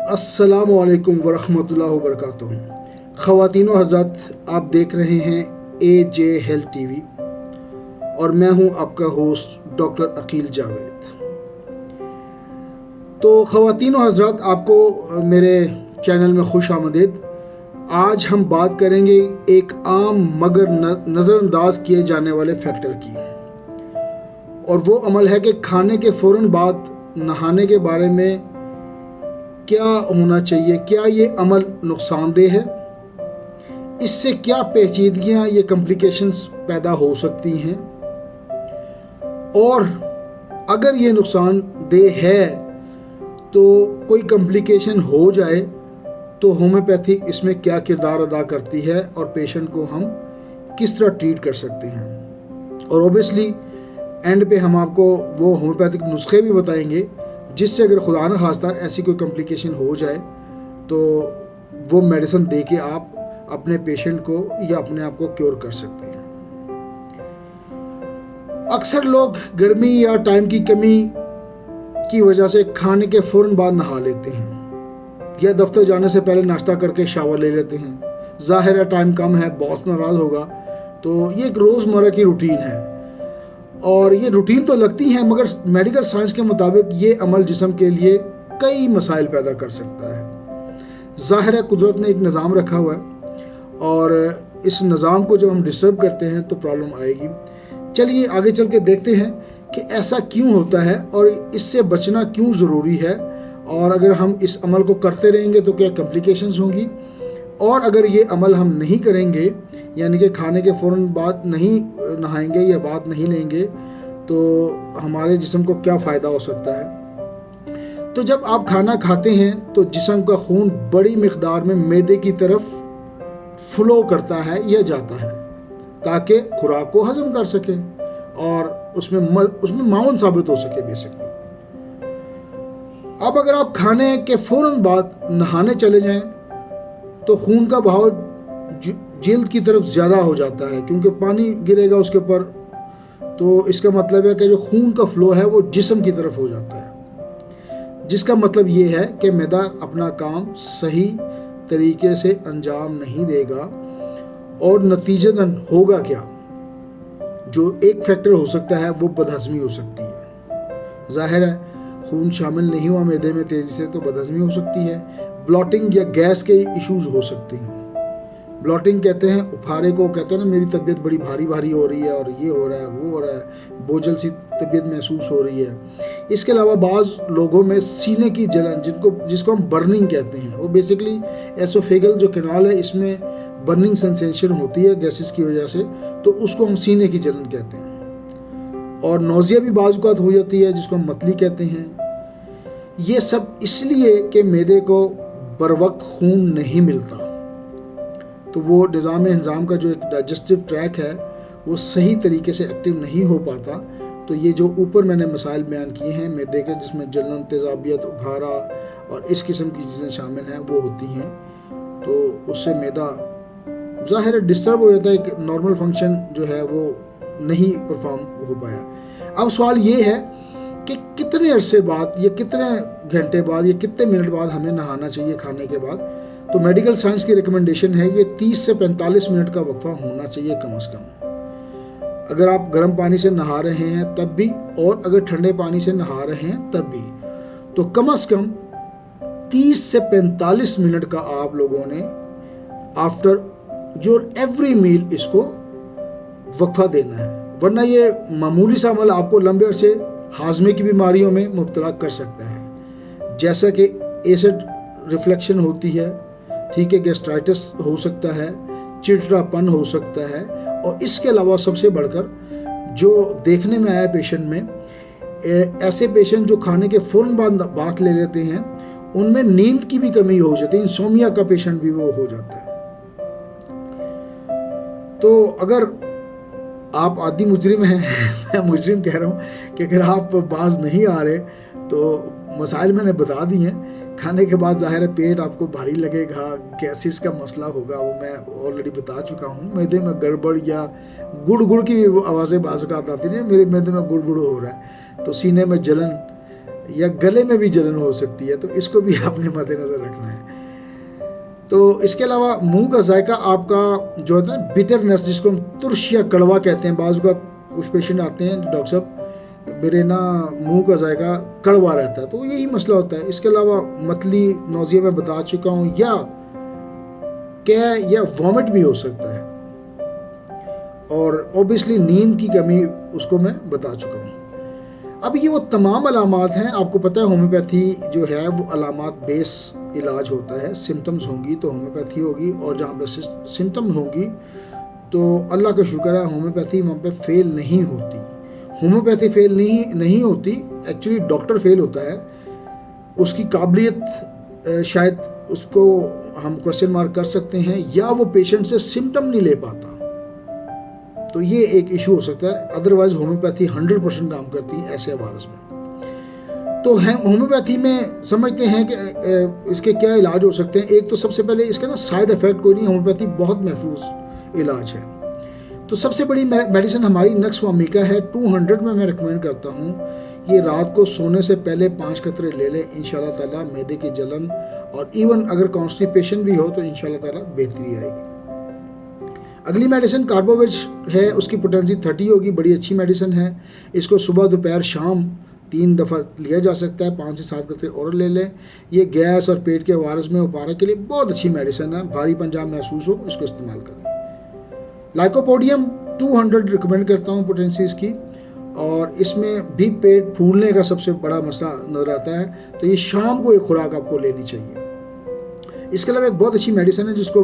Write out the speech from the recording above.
अस्सलामु अलैकुम वरहमतुल्लाहि वबरकातुहू। ख़वातीन व हज़रात, आप देख रहे हैं AJ हेल्थ TV और मैं हूं आपका होस्ट डॉक्टर अकील जावेद। तो ख़वातीन व हज़रात, आपको मेरे चैनल में खुश आमदीद। आज हम बात करेंगे एक आम मगर नज़रअंदाज किए जाने वाले फैक्टर की, और वो अमल है कि खाने के फ़ौरन बाद नहाने के बारे में क्या होना चाहिए। क्या ये अमल नुकसानदेह है? इससे क्या पेचीदगियाँ, ये कॉम्प्लिकेशंस पैदा हो सकती हैं? और अगर ये नुकसानदेह है तो कोई कॉम्प्लिकेशन हो जाए तो होम्योपैथी इसमें क्या किरदार अदा करती है और पेशेंट को हम किस तरह ट्रीट कर सकते हैं। और ओबियसली एंड पे हम आपको वो होम्योपैथिक नुस्खे भी बताएंगे जिससे अगर खुदा न खास्ता ऐसी कोई कॉम्प्लिकेशन हो जाए तो वो मेडिसिन दे के आप अपने पेशेंट को या अपने आप को क्योर कर सकते हैं। अक्सर लोग गर्मी या टाइम की कमी की वजह से खाने के फ़ौरन बाद नहा लेते हैं या दफ्तर जाने से पहले नाश्ता करके शावर ले लेते हैं। ज़ाहिर है टाइम कम है, बॉस नाराज़ होगा, तो ये एक रोज़मर्रा की रूटीन है और ये रूटीन तो लगती है, मगर मेडिकल साइंस के मुताबिक ये अमल जिस्म के लिए कई मसाइल पैदा कर सकता है। ज़ाहिर है कुदरत ने एक निज़ाम रखा हुआ है और इस निज़ाम को जब हम डिस्टर्ब करते हैं तो प्रॉब्लम आएगी। चलिए आगे चल के देखते हैं कि ऐसा क्यों होता है और इससे बचना क्यों ज़रूरी है, और अगर हम इस अमल को करते रहेंगे तो क्या कॉम्प्लिकेशंस होंगी, और अगर ये अमल हम नहीं करेंगे यानी कि खाने के फ़ौरन बाद नहीं नहाएंगे या बात नहीं लेंगे तो हमारे जिस्म को क्या फ़ायदा हो सकता है। तो जब आप खाना खाते हैं तो जिस्म का खून बड़ी मिक़दार में मैदे की तरफ फ्लो करता है या जाता है ताकि खुराक को हज़म कर सके और उसमें माउन साबित हो सके बेसिकली। अब अगर आप खाने के फ़ौरन बाद नहाने चले जाएं तो खून का बहाव जल्द की तरफ ज़्यादा हो जाता है क्योंकि पानी गिरेगा उसके ऊपर, तो इसका मतलब है कि जो खून का फ़्लो है वो जिस्म की तरफ हो जाता है, जिसका मतलब ये है कि मैदा अपना काम सही तरीके से अंजाम नहीं देगा और नतीजतन होगा क्या, जो एक फैक्टर हो सकता है वो बदहज़मी हो सकती है। ज़ाहिर है खून शामिल नहीं हुआ मैदे में तेज़ी से तो बदहज़मी हो सकती है। ब्लॉटिंग या गैस के इश्यूज़ हो सकते हैं। ब्लॉटिंग कहते हैं उफारे को, कहते हैं ना मेरी तबीयत बड़ी भारी भारी हो रही है और ये हो रहा है वो हो रहा है, बोझल सी तबीयत महसूस हो रही है। इसके अलावा बाज़ लोगों में सीने की जलन जिसको हम बर्निंग कहते हैं, वो बेसिकली एसोफेगल जो कैनाल है इसमें बर्निंग सेंसेशन होती है गैसेस की वजह से, तो उसको हम सीने की जलन कहते हैं। और नोज़िया भी बाज़ औक़ात हो जाती है जिसको हम मतली कहते हैं। ये सब इसलिए कि मैदे को बर वक्त खून नहीं मिलता, तो वो निज़ाम का जो एक डाइजेस्टिव ट्रैक है वो सही तरीके से एक्टिव नहीं हो पाता। तो ये जो ऊपर मैंने मसाइल बयान किए हैं मैदे के, जिसमें जलन, तेज़ाबियत, उभारा और इस किस्म की चीज़ें शामिल हैं वो होती हैं, तो उससे मैदा ज़ाहिर है डिस्टर्ब हो जाता है, एक नॉर्मल फंक्शन जो है वो नहीं परफॉर्म हो पाया। अब सवाल ये है कि कितने अरसे बाद या कितने घंटे बाद या कितने मिनट बाद हमें नहाना चाहिए खाने के बाद। तो मेडिकल साइंस की रिकमेंडेशन है ये 30 से 45 मिनट का वक्फा होना चाहिए कम से कम। अगर आप गर्म पानी से नहा रहे हैं तब भी, और अगर ठंडे पानी से नहा रहे हैं तब भी, तो कम से कम 30 से 45 मिनट का आप लोगों ने आफ्टर योर एवरी मील इसको वक्फा देना है, वरना ये मामूली सा अमल आपको लंबे अरसे हाजमे की बीमारियों में मुब्तला कर सकता है, जैसा कि एसिड रिफ्लेक्शन होती है, ठीक है, गैस्ट्राइटिस हो सकता है, चिड़चिड़ापन हो सकता है, और इसके अलावा सबसे बढ़कर जो देखने में आया पेशेंट में, ऐसे पेशेंट जो खाने के फ़ौरन बाद बात ले लेते हैं उनमें नींद की भी कमी हो जाती है, इंसोमिया का पेशेंट भी वो हो जाता है। तो अगर आप आदि मुजरिम हैं मैं मुजरिम कह रहा हूँ कि अगर आप बाज नहीं आ रहे तो मसाइल मैंने बता दी हैं। खाने के बाद ज़ाहिर है पेट आपको भारी लगेगा, गैसेस का मसला होगा, वो मैं ऑलरेडी बता चुका हूँ। मैदे में गड़बड़ या गुड़ की आवाज़ें बाज़ औक़ात आती हैं, मेरे मैदे में गुड़ हो रहा है, तो सीने में जलन या गले में भी जलन हो सकती है, तो इसको भी आपने मद्देनज़र रखना है। तो इसके अलावा मुंह का जायका आपका जो होता है बिटरनेस, जिसको हम तुर्श या कड़वा कहते हैं, बाज़ का कुछ पेशेंट आते हैं डॉक्टर साहब मेरे ना मुंह का जायका कड़वा रहता है, तो यही मसला होता है। इसके अलावा मतली, नौजिया मैं बता चुका हूँ, या क्या या वॉमिट भी हो सकता है, और ऑब्वियसली नींद की कमी उसको मैं बता चुका हूँ। अब ये वो तमाम अलामात हैं, आपको पता है होम्योपैथी जो है वो अलामात बेस इलाज होता है। सिम्टम्स होंगी तो होम्योपैथी होगी, और जहाँ पे सिम्टम्स होंगी तो अल्लाह का शुक्र है होम्योपैथी वहाँ पे फेल नहीं होती। होम्योपैथी फेल नहीं होती, एक्चुअली डॉक्टर फेल होता है, उसकी काबिलियत शायद उसको हम क्वेश्चन मार्क कर सकते हैं, या वो पेशेंट से सिम्टम नहीं ले पाता, तो ये एक इशू हो सकता है। अदरवाइज होम्योपैथी 100% काम करती है ऐसे वायरस में। तो होम्योपैथी में समझते हैं कि इसके क्या इलाज हो सकते हैं। एक तो सबसे पहले इसका ना साइड इफेक्ट कोई नहीं, होम्योपैथी बहुत महफूज इलाज है। तो सबसे बड़ी मेडिसिन हमारी नक्स वामिका है, 200 में मैं रिकमेंड करता हूँ। ये रात को सोने से पहले 5 कतरे ले लें, इंशाल्लाह ताला मैदे की जलन और इवन अगर कॉन्स्टिपेशन भी हो तो इंशाल्लाह ताला बेहतरी आएगी। अगली मेडिसिन कार्बोवेज है, उसकी पोटेंसी 30 होगी, बड़ी अच्छी मेडिसिन है। इसको सुबह दोपहर शाम 3 दफ़ा लिया जा सकता है, 5 से 7 कतरे और ले लें। ये गैस और पेट के वायरस में उपारा के लिए बहुत अच्छी मेडिसिन है, भारी पंजाब महसूस हो इसको इस्तेमाल करें। लाइकोपोडियम 200 रिकमेंड करता हूँ पोटेंसी इसकी, और इसमें भी पेट फूलने का सबसे बड़ा मसला नजर आता है, तो ये शाम को एक खुराक आपको लेनी चाहिए। इसके अलावा एक बहुत अच्छी मेडिसिन है जिसको